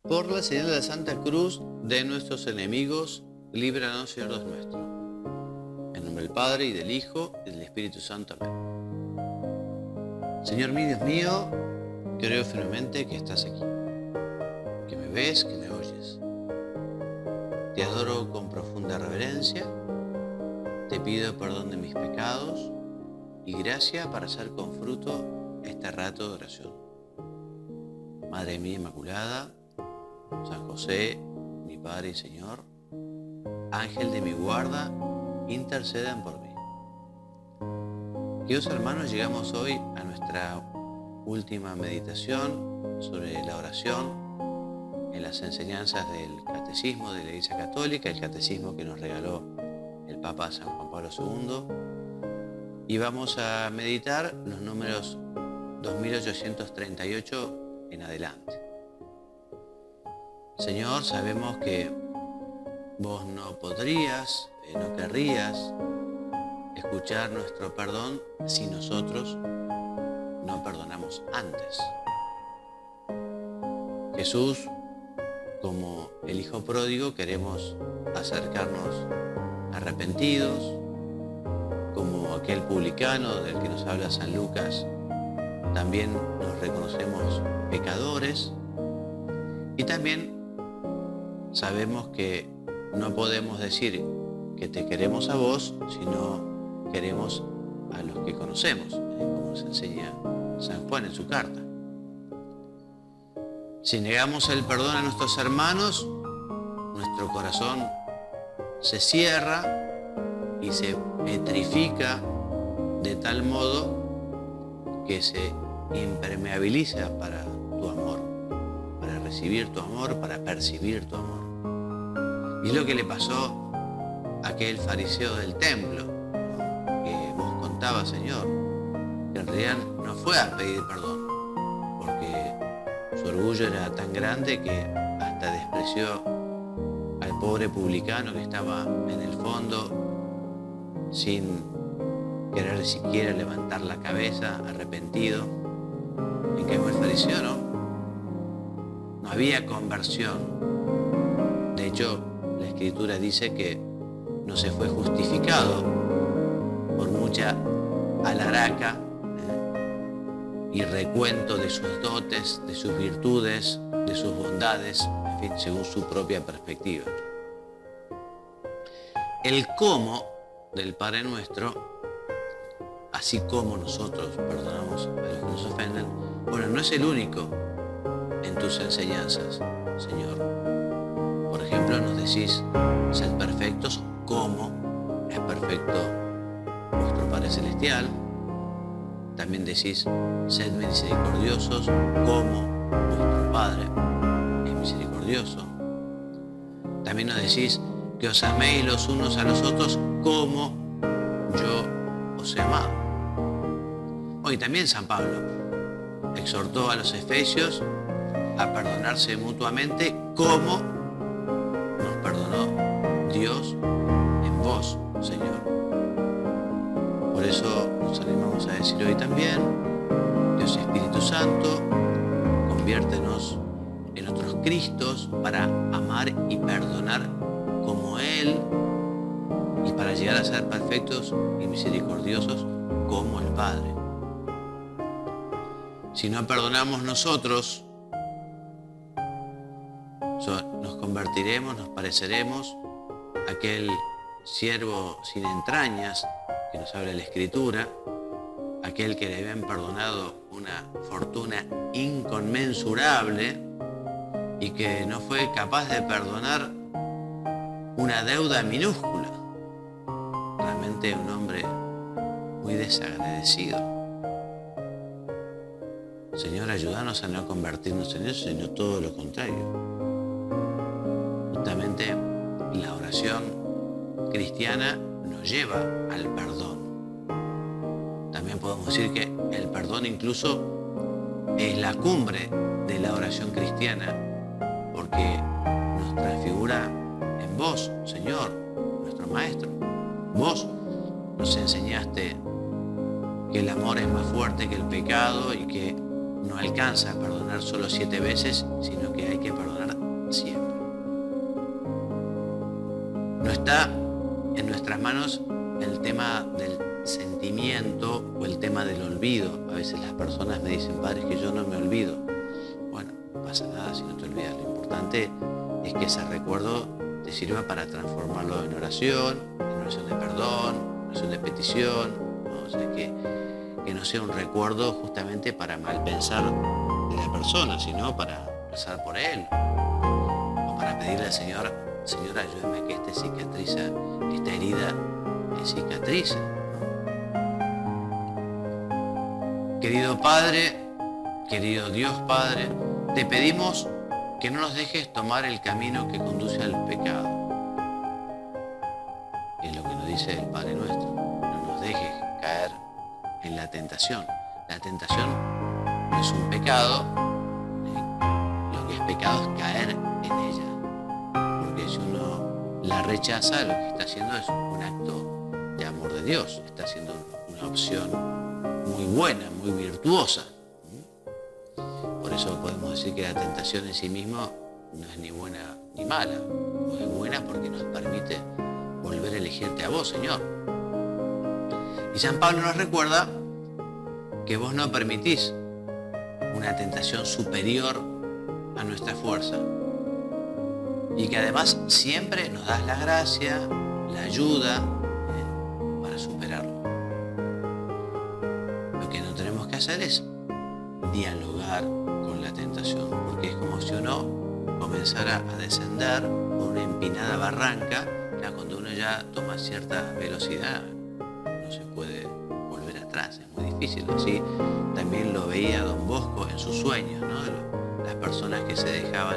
Por la señal de la Santa Cruz de nuestros enemigos, líbranos, Señor Dios nuestro. En nombre del Padre, y del Hijo, y del Espíritu Santo. Amén. Señor mío, Dios mío, creo firmemente que estás aquí, que me ves, que me oyes. Te adoro con profunda reverencia, te pido perdón de mis pecados y gracia para hacer con fruto este rato de oración. Madre mía Inmaculada, San José, mi Padre y Señor, Ángel de mi guarda, intercedan por mí. Queridos hermanos, llegamos hoy a nuestra última meditación sobre la oración en las enseñanzas del Catecismo de la Iglesia Católica, el Catecismo que nos regaló el Papa San Juan Pablo II, y vamos a meditar los números 2838 en adelante. Señor, sabemos que vos no podrías, no querrías escuchar nuestro perdón si nosotros no perdonamos antes. Jesús, como el Hijo pródigo, queremos acercarnos arrepentidos, como aquel publicano del que nos habla San Lucas, también nos reconocemos pecadores y también sabemos que no podemos decir que te queremos a vos si no queremos a los que conocemos, como nos enseña San Juan en su carta. Si negamos el perdón a nuestros hermanos, nuestro corazón se cierra y se petrifica de tal modo que se impermeabiliza para tu amor, para recibir tu amor, para percibir tu amor. Y es lo que le pasó a aquel fariseo del templo, que vos contabas, Señor, que en realidad no fue a pedir perdón, porque su orgullo era tan grande que hasta despreció al pobre publicano que estaba en el fondo sin querer siquiera levantar la cabeza, arrepentido. En cambio el fariseo no había conversión. De hecho, la Escritura dice que no se fue justificado por mucha alaraca y recuento de sus dotes, de sus virtudes, de sus bondades, en fin, según su propia perspectiva. El cómo del Padre Nuestro, así como nosotros perdonamos a los que nos ofenden, bueno, no es el único en tus enseñanzas, Señor. Por ejemplo, nos decís, sed perfectos como es perfecto vuestro Padre Celestial. También decís, sed misericordiosos como vuestro Padre es misericordioso. También nos decís que os améis los unos a los otros como yo os he amado. Hoy también San Pablo exhortó a los efesios a perdonarse mutuamente como nos perdonó Dios en vos, Señor. Por eso nos animamos a decir hoy también, Dios Espíritu Santo, conviértenos en otros Cristos para amar y perdonar como Él y para llegar a ser perfectos y misericordiosos como el Padre. Si no perdonamos nosotros, nos convertiremos, nos pareceremos a aquel siervo sin entrañas que nos habla la Escritura, aquel que le habían perdonado una fortuna inconmensurable y que no fue capaz de perdonar una deuda minúscula. Realmente un hombre muy desagradecido. Señor, ayúdanos a no convertirnos en eso, sino todo lo contrario. Justamente la oración cristiana nos lleva al perdón. También podemos decir que el perdón incluso es la cumbre de la oración cristiana, porque nos transfigura en vos, Señor, nuestro Maestro. Vos nos enseñaste que el amor es más fuerte que el pecado y que no alcanza a perdonar solo 7 veces, sino que hay que perdonar está en nuestras manos el tema del sentimiento o el tema del olvido. A veces las personas me dicen, padre, es que yo no me olvido. Bueno, no pasa nada si no te olvidas. Lo importante es que ese recuerdo te sirva para transformarlo en oración de perdón, en oración de petición, ¿no? O sea, que no sea un recuerdo justamente para malpensar de la persona, sino para rezar por él, o para pedirle al Señor, Señor, ayúdame a que esta herida cicatrice, ¿no? Querido Padre, querido Dios Padre, te pedimos que no nos dejes tomar el camino que conduce al pecado. Es lo que nos dice el Padre Nuestro. No nos dejes caer en la tentación. La tentación no es un pecado, lo que es pecado es caer en ella. Porque si uno la rechaza, lo que está haciendo es un acto de amor de Dios. Está haciendo una opción muy buena, muy virtuosa. Por eso podemos decir que la tentación en sí misma no es ni buena ni mala. No es buena porque nos permite volver a elegirte a vos, Señor. Y San Pablo nos recuerda que vos no permitís una tentación superior a nuestra fuerza y que además siempre nos das la gracia, la ayuda para superarlo. Lo que no tenemos que hacer es dialogar con la tentación, porque es como si uno comenzara a descender por una empinada barranca. Cuando uno ya toma cierta velocidad, no se puede volver atrás, es muy difícil. Así también lo veía Don Bosco en sus sueños, ¿no? Las personas que se dejaban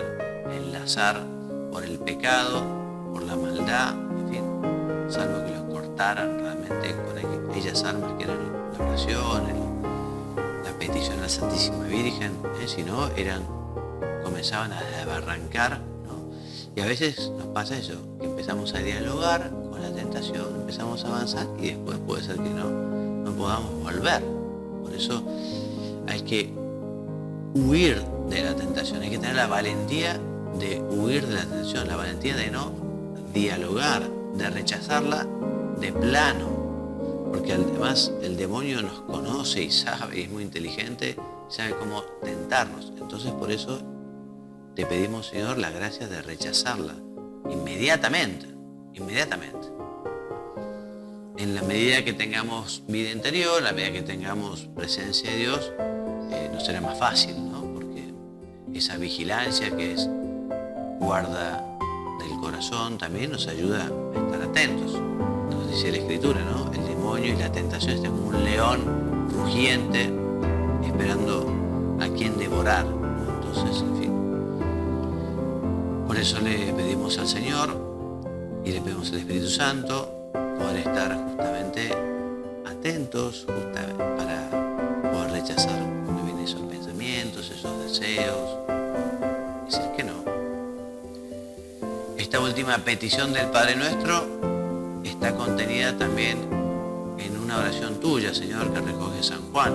enlazar por el pecado, por la maldad, en fin, salvo que los cortaran realmente con aquellas armas que eran la oración, la petición a la Santísima Virgen, si no, comenzaban a desbarrancar, ¿no? Y a veces nos pasa eso, que empezamos a dialogar con la tentación, empezamos a avanzar y después puede ser que no podamos volver. Por eso hay que huir de la tentación, hay que tener la valentía de huir de la tentación, la valentía de no dialogar, de rechazarla de plano, porque además el demonio nos conoce y sabe, y es muy inteligente, sabe cómo tentarnos. Entonces por eso te pedimos, Señor, la gracia de rechazarla inmediatamente. En la medida que tengamos vida interior, en la medida que tengamos presencia de Dios, nos será más fácil, ¿no? Porque esa vigilancia que es guarda del corazón también nos ayuda a estar atentos. Nos dice la Escritura, ¿no? El demonio y la tentación están como un león rugiente esperando a quien devorar, ¿no? Entonces, en fin. Por eso le pedimos al Señor y le pedimos al Espíritu Santo poder estar justamente atentos para poder rechazar cuando vienen esos pensamientos, esos deseos, decir que no. Esta última petición del Padre Nuestro está contenida también en una oración tuya, Señor, que recoge San Juan.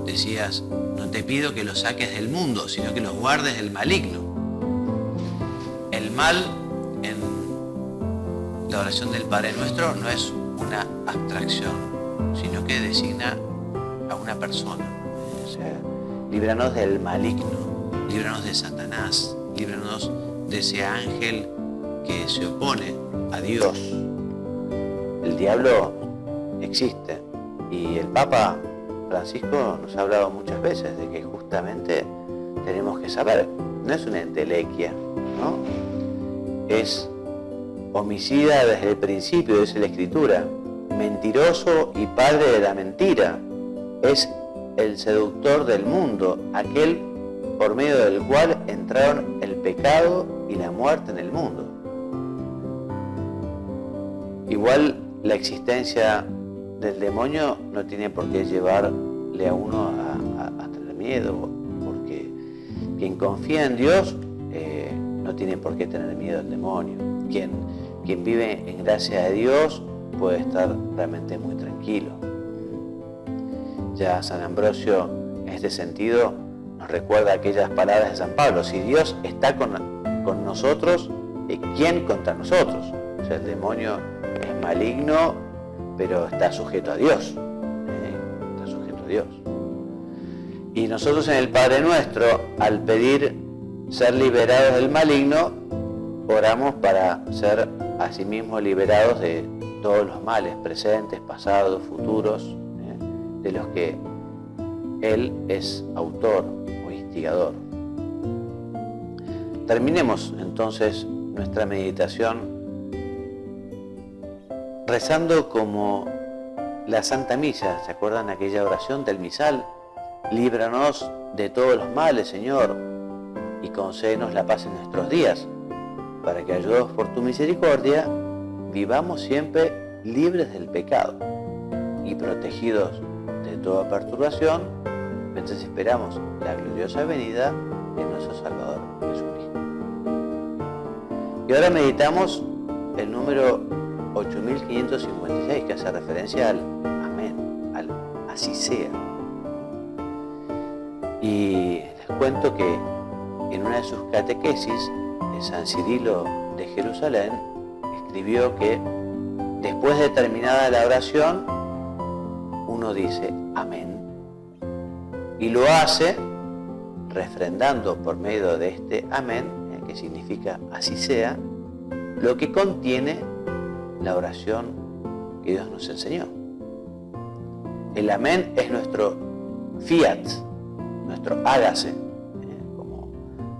Decías, no te pido que los saques del mundo, sino que los guardes del maligno. El mal en la oración del Padre Nuestro no es una abstracción, sino que designa a una persona. O sea, líbranos del maligno, líbranos de Satanás, líbranos de ese ángel que se opone a Dios. El diablo existe y el Papa Francisco nos ha hablado muchas veces de que justamente tenemos que saber, no es una entelequia, ¿no? Es homicida desde el principio, dice la Escritura, mentiroso y padre de la mentira, es el seductor del mundo, aquel por medio del cual entraron el pecado y la muerte en el mundo. Igual la existencia del demonio no tiene por qué llevarle a uno a tener miedo, porque quien confía en Dios no tiene por qué tener miedo al demonio. Quien vive en gracia de Dios puede estar realmente muy tranquilo. Ya San Ambrosio, en este sentido, nos recuerda aquellas palabras de San Pablo: si Dios está con nosotros, ¿quién contra nosotros? O sea, el demonio es maligno, pero está sujeto a Dios. Está sujeto a Dios. Y nosotros en el Padre Nuestro, al pedir ser liberados del maligno, oramos para ser asimismo liberados de todos los males presentes, pasados, futuros, de los que Él es autor o instigador. Terminemos entonces nuestra meditación rezando como la Santa Misa. ¿Se acuerdan aquella oración del misal? Líbranos de todos los males, Señor, y concédenos la paz en nuestros días, para que, ayudados por tu misericordia, vivamos siempre libres del pecado y protegidos de toda perturbación, mientras esperamos la gloriosa venida de nuestro Salvador Jesucristo. Y ahora meditamos el número 8556, que hace referencia al amén, al así sea. Y les cuento que en una de sus catequesis, San Cirilo de Jerusalén escribió que después de terminada la oración, uno dice amén, y lo hace refrendando por medio de este amén, que significa así sea, lo que contiene la oración que Dios nos enseñó. El amén es nuestro fiat, nuestro hágase, como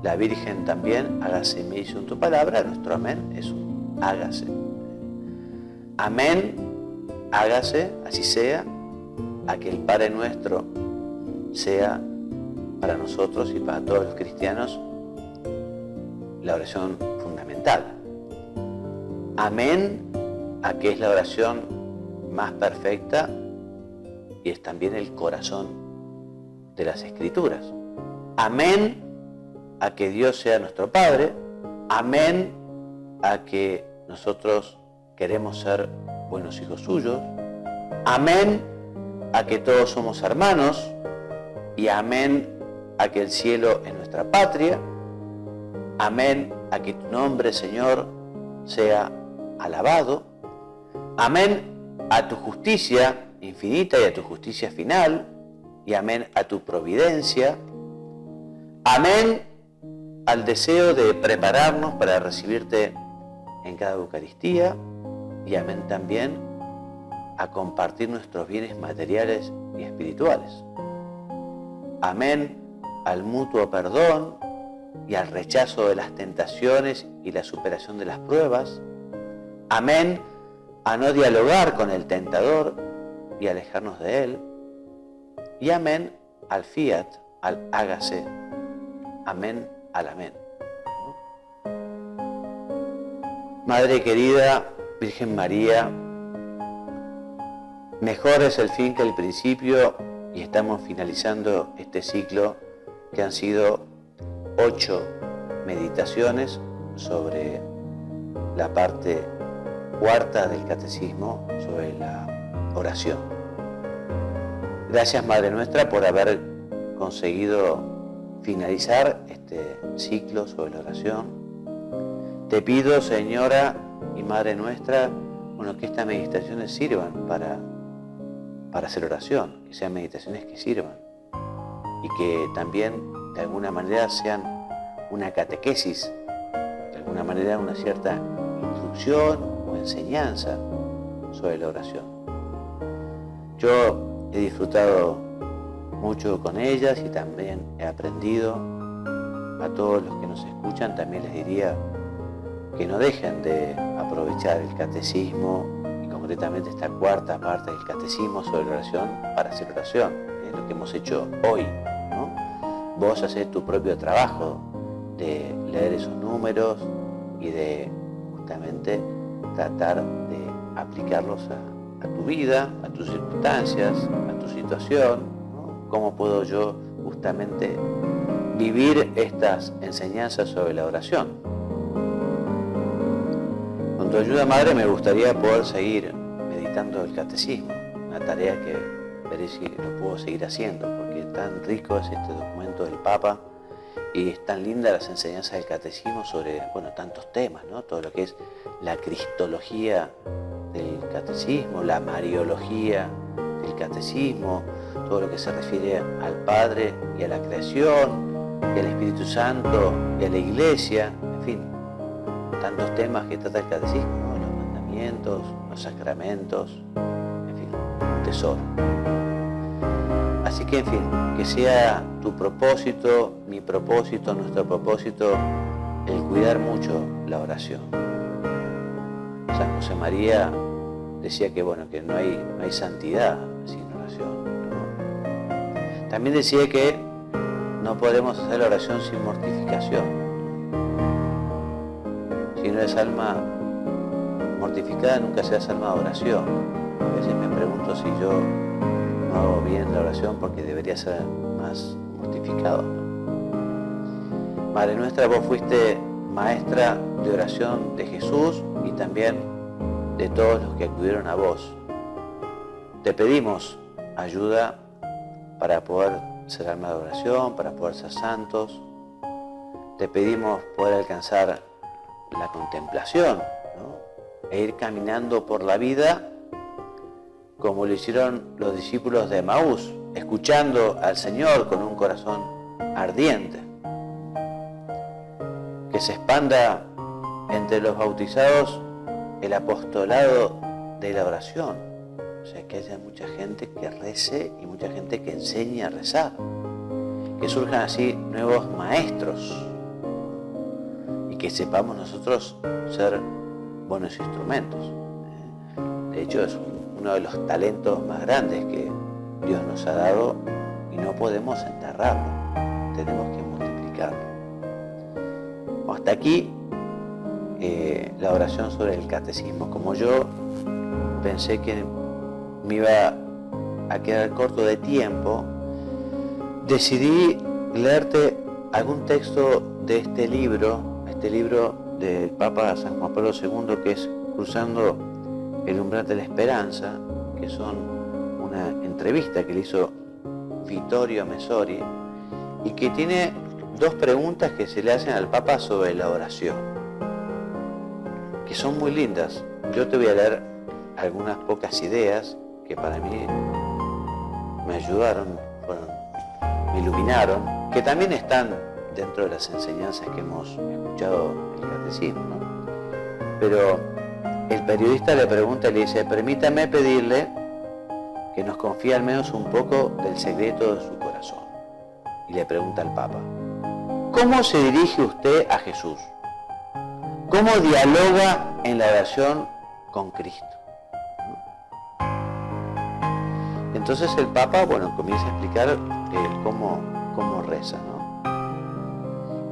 la Virgen también, hágase en mí según tu palabra. Nuestro amén es un hágase. Amén, hágase, así sea, a que el Padre Nuestro sea para nosotros y para todos los cristianos la oración fundamental. Amén, a que es la oración más perfecta y es también el corazón de las Escrituras. Amén, a que Dios sea nuestro Padre. Amén, a que nosotros queremos ser buenos hijos suyos. Amén, a que todos somos hermanos. Y amén, a que el cielo es nuestra patria. Amén, a que tu nombre, Señor, sea alabado. Amén, a tu justicia infinita y a tu justicia final. Y amén a tu providencia. Amén al deseo de prepararnos para recibirte en cada Eucaristía. Y amén también a compartir nuestros bienes materiales y espirituales. Amén al mutuo perdón y al rechazo de las tentaciones y la superación de las pruebas. Amén a no dialogar con el tentador y alejarnos de él. Y amén al fiat, al hágase. Amén al amén. Madre querida, Virgen María, mejor es el fin que el principio, y estamos finalizando este ciclo que han sido 8 meditaciones sobre la parte cuarta del Catecismo, sobre la oración. Gracias, Madre nuestra, por haber conseguido finalizar este ciclo sobre la oración. Te pido, Señora y Madre nuestra, que estas meditaciones sirvan para hacer oración, que sean meditaciones que sirvan y que también de alguna manera sean una catequesis, de alguna manera una cierta instrucción o enseñanza sobre la oración. Yo he disfrutado mucho con ellas y también he aprendido. A todos los que nos escuchan también les diría que no dejen de aprovechar el catecismo y concretamente esta cuarta parte del catecismo sobre la oración para hacer oración. Es lo que hemos hecho hoy, ¿no? Vos hacés tu propio trabajo de leer esos números y de justamente tratar de aplicarlos a tu vida, a tus circunstancias, a tu situación, ¿no? ¿Cómo puedo yo justamente vivir estas enseñanzas sobre la oración? Con tu ayuda, Madre, me gustaría poder seguir meditando el catecismo, una tarea que veré si lo puedo seguir haciendo, porque tan rico es este documento del Papa Y es tan linda las enseñanzas del catecismo sobre, bueno, tantos temas, ¿no? Todo lo que es la cristología del catecismo, la mariología del catecismo, todo lo que se refiere al Padre y a la creación, y al Espíritu Santo y a la Iglesia, en fin, tantos temas que trata el catecismo, ¿no? Los mandamientos, los sacramentos, en fin, un tesoro. Así que, en fin, que sea tu propósito, mi propósito, nuestro propósito, el cuidar mucho la oración. San José María decía que, bueno, que no hay santidad sin oración, ¿no? También decía que no podemos hacer la oración sin mortificación. Si no eres alma mortificada, nunca serás alma de oración. A veces me pregunto si yo no hago bien la oración porque debería ser más mortificado, ¿no? Madre nuestra, vos fuiste maestra de oración de Jesús y también de todos los que acudieron a vos. Te pedimos ayuda para poder ser alma de oración, para poder ser santos. Te pedimos poder alcanzar la contemplación, ¿no? E ir caminando por la vida como lo hicieron los discípulos de Emaús, escuchando al Señor con un corazón ardiente. Que se expanda entre los bautizados el apostolado de la oración, o sea, que haya mucha gente que rece y mucha gente que enseñe a rezar, que surjan así nuevos maestros y que sepamos nosotros ser buenos instrumentos. De hecho, es uno de los talentos más grandes que Dios nos ha dado y no podemos enterrarlo, tenemos que multiplicarlo. Hasta aquí la oración sobre el catecismo. Como yo pensé que me iba a quedar corto de tiempo, decidí leerte algún texto de este libro del Papa San Juan Pablo II, que es Cruzando el umbral de la esperanza, que son una entrevista que le hizo Vittorio Messori y que tiene dos preguntas que se le hacen al Papa sobre la oración, que son muy lindas. Yo te voy a leer algunas pocas ideas que para mí me ayudaron, me iluminaron, que también están dentro de las enseñanzas que hemos escuchado en el catecismo, ¿no? Pero el periodista le pregunta y le dice: permítame pedirle que nos confíe al menos un poco del secreto de su corazón. Y le pregunta al Papa: ¿cómo se dirige usted a Jesús? ¿Cómo dialoga en la oración con Cristo? Entonces el Papa, comienza a explicar cómo reza, ¿no?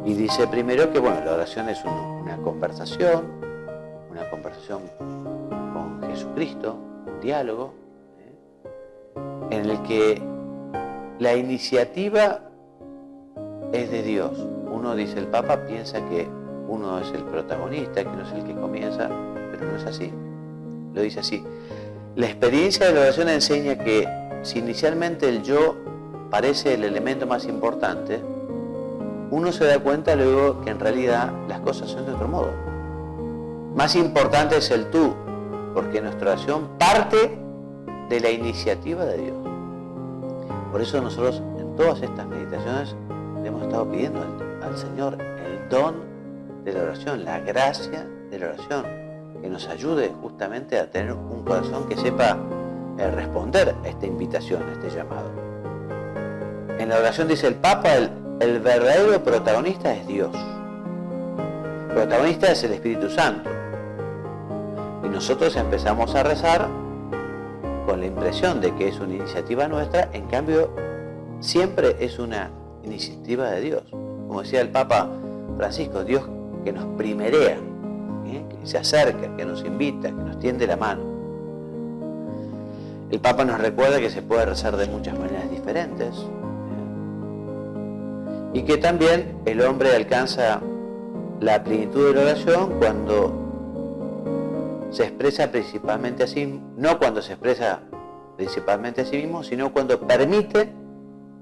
Y dice primero que, la oración es una conversación con Jesucristo, un diálogo, en el que la iniciativa es de Dios. Uno, dice el Papa, piensa que uno es el protagonista, que uno es el que comienza, pero no es así. Lo dice así: la experiencia de la oración enseña que si inicialmente el yo parece el elemento más importante, uno se da cuenta luego que en realidad las cosas son de otro modo. Más importante es el tú, porque nuestra oración parte de la iniciativa de Dios. Por eso nosotros en todas estas meditaciones le hemos estado pidiendo al Señor el don de la oración, la gracia de la oración, que nos ayude justamente a tener un corazón que sepa responder a esta invitación, a este llamado. En la oración, dice el Papa, el verdadero protagonista es Dios. El protagonista es el Espíritu Santo. Y nosotros empezamos a rezar con la impresión de que es una iniciativa nuestra, en cambio siempre es una iniciativa de Dios. Como decía el Papa Francisco, Dios que nos primerea, que se acerca, que nos invita, que nos tiende la mano. El Papa nos recuerda que se puede rezar de muchas maneras diferentes, y que también el hombre alcanza la plenitud de la oración cuando se expresa principalmente a sí, no cuando se expresa principalmente a sí mismo, sino cuando permite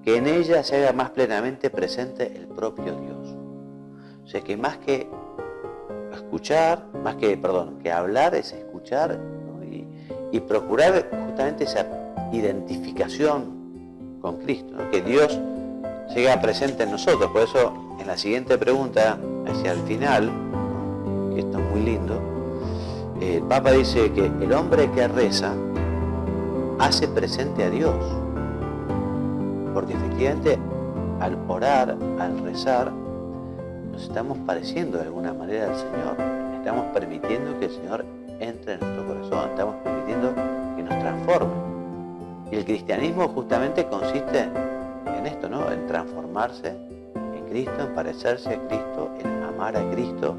que en ella se haga más plenamente presente el propio Dios. O sea que más que escuchar, que hablar es escuchar, ¿no? y procurar justamente esa identificación con Cristo, ¿no? Que Dios se haga presente en nosotros. Por eso en la siguiente pregunta, hacia el final, ¿no? Que esto es muy lindo, el Papa dice que el hombre que reza hace presente a Dios, porque efectivamente al orar, al rezar, nos estamos pareciendo de alguna manera al Señor, estamos permitiendo que el Señor entre en nuestro corazón, estamos permitiendo que nos transforme. Y el cristianismo justamente consiste en esto, ¿no? En transformarse en Cristo, en parecerse a Cristo, en amar a Cristo,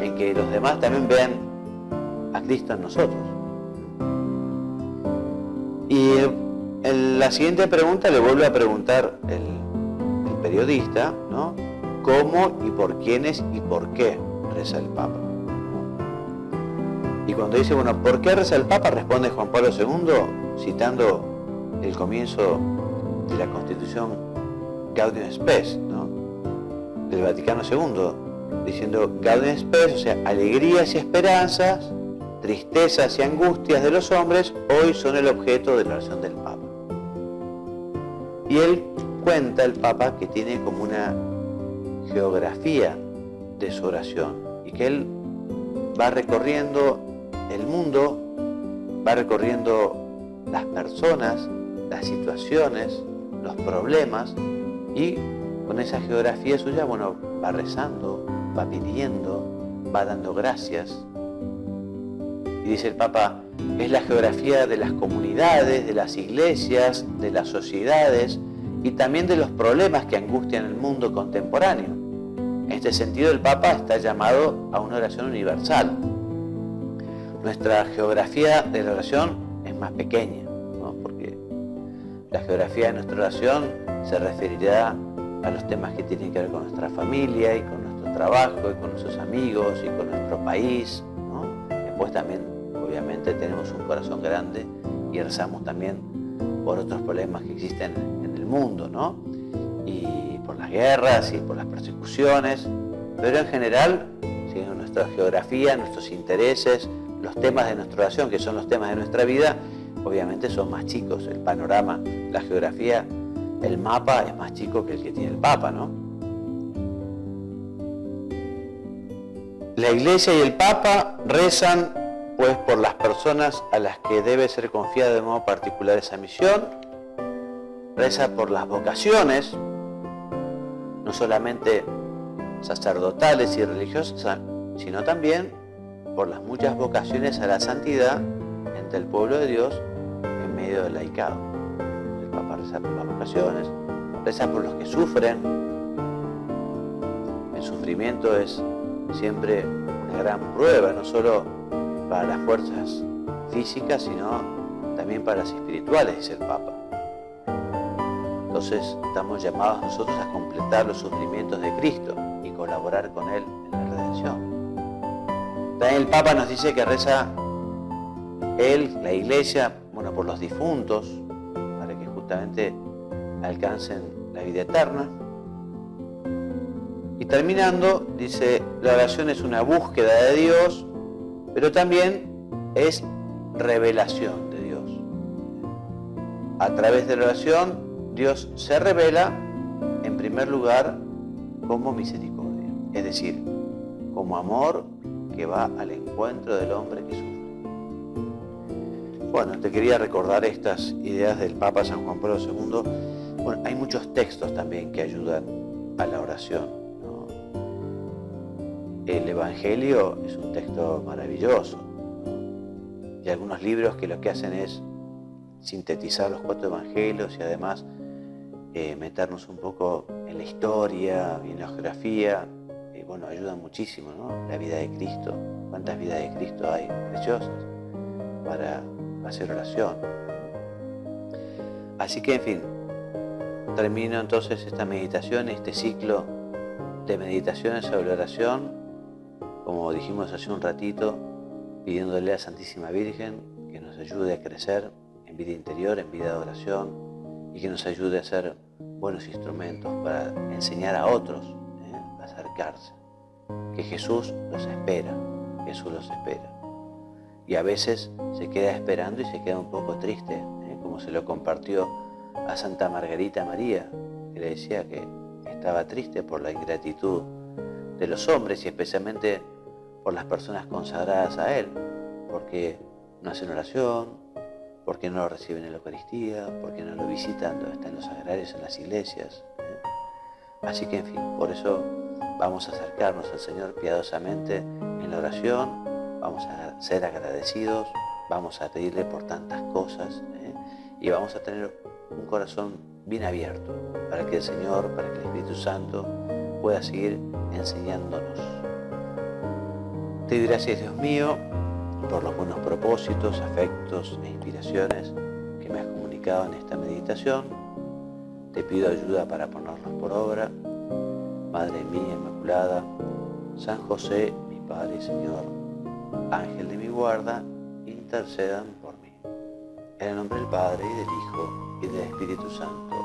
en que los demás también vean a Cristo en nosotros. Y en la siguiente pregunta le vuelve a preguntar el periodista, ¿no? ¿Cómo y por quiénes y por qué reza el Papa? Y cuando dice, bueno, ¿por qué reza el Papa? Responde Juan Pablo II, citando el comienzo de la Constitución Gaudium Spes, ¿no? Del Vaticano II, diciendo Gaudium Spes, o sea, alegrías y esperanzas, tristezas y angustias de los hombres, hoy son el objeto de la oración del Papa. Y él cuenta, el Papa, que tiene como una geografía de su oración y que él va recorriendo el mundo, va recorriendo las personas, las situaciones, los problemas, y con esa geografía suya, bueno, va rezando, va pidiendo, va dando gracias. Y dice el Papa, es la geografía de las comunidades, de las iglesias, de las sociedades y también de los problemas que angustian el mundo contemporáneo. En este sentido, el Papa está llamado a una oración universal. Nuestra geografía de la oración es más pequeña, ¿no? Porque la geografía de nuestra oración se referirá a los temas que tienen que ver con nuestra familia y con nuestro trabajo y con nuestros amigos y con nuestro país, ¿no? Después también, obviamente, tenemos un corazón grande y rezamos también por otros problemas que existen en el mundo, ¿no? Y por las guerras y por las persecuciones, pero en general, ¿sí? Nuestra geografía, nuestros intereses, los temas de nuestra oración, que son los temas de nuestra vida, obviamente son más chicos. El panorama, la geografía, el mapa es más chico que el que tiene el Papa, ¿no? La Iglesia y el Papa rezan, pues, por las personas a las que debe ser confiada de modo particular esa misión, reza por las vocaciones, no solamente sacerdotales y religiosas, sino también por las muchas vocaciones a la santidad entre el pueblo de Dios en medio del laicado. El Papa reza por las vocaciones, reza por los que sufren. El sufrimiento es siempre una gran prueba, no solo para las fuerzas físicas, sino también para las espirituales, dice el Papa. Entonces estamos llamados nosotros a completar los sufrimientos de Cristo y colaborar con Él en la redención. También el Papa nos dice que reza Él, la Iglesia, bueno, por los difuntos, para que justamente alcancen la vida eterna. Y terminando, dice, la oración es una búsqueda de Dios, pero también es revelación de Dios. A través de la oración, Dios se revela, en primer lugar, como misericordia, es decir, como amor que va al encuentro del hombre que sufre. Bueno, te quería recordar estas ideas del Papa San Juan Pablo II. Bueno, hay muchos textos también que ayudan a la oración, ¿no? El Evangelio es un texto maravilloso, ¿no? Y algunos libros que lo que hacen es sintetizar los 4 evangelios y además meternos un poco en la historia y en la geografía. Bueno, ayuda muchísimo, ¿no? La vida de Cristo, cuántas vidas de Cristo hay preciosas para hacer oración. Así que, en fin, termino entonces esta meditación, este ciclo de meditaciones sobre oración, como dijimos hace un ratito, pidiéndole a la Santísima Virgen que nos ayude a crecer en vida interior, en vida de oración, y que nos ayude a ser buenos instrumentos para enseñar a otros a acercarse, que Jesús los espera, Jesús los espera. Y a veces se queda esperando y se queda un poco triste, como se lo compartió a Santa Margarita María, que le decía que estaba triste por la ingratitud de los hombres y especialmente por las personas consagradas a Él, porque no hacen oración, porque no lo reciben en la Eucaristía, porque no lo visitan donde están los sagrarios en las iglesias. Así que, en fin, por eso vamos a acercarnos al Señor piadosamente en la oración, vamos a ser agradecidos, vamos a pedirle por tantas cosas y vamos a tener un corazón bien abierto para que el Señor, para que el Espíritu Santo pueda seguir enseñándonos. Te doy gracias, Dios mío, por los buenos propósitos, afectos e inspiraciones que me has comunicado en esta meditación. Te pido ayuda para ponerlos por obra. Madre mía Inmaculada, San José, mi Padre y Señor, Ángel de mi guarda, intercedan por mí. En el nombre del Padre, y del Hijo, y del Espíritu Santo.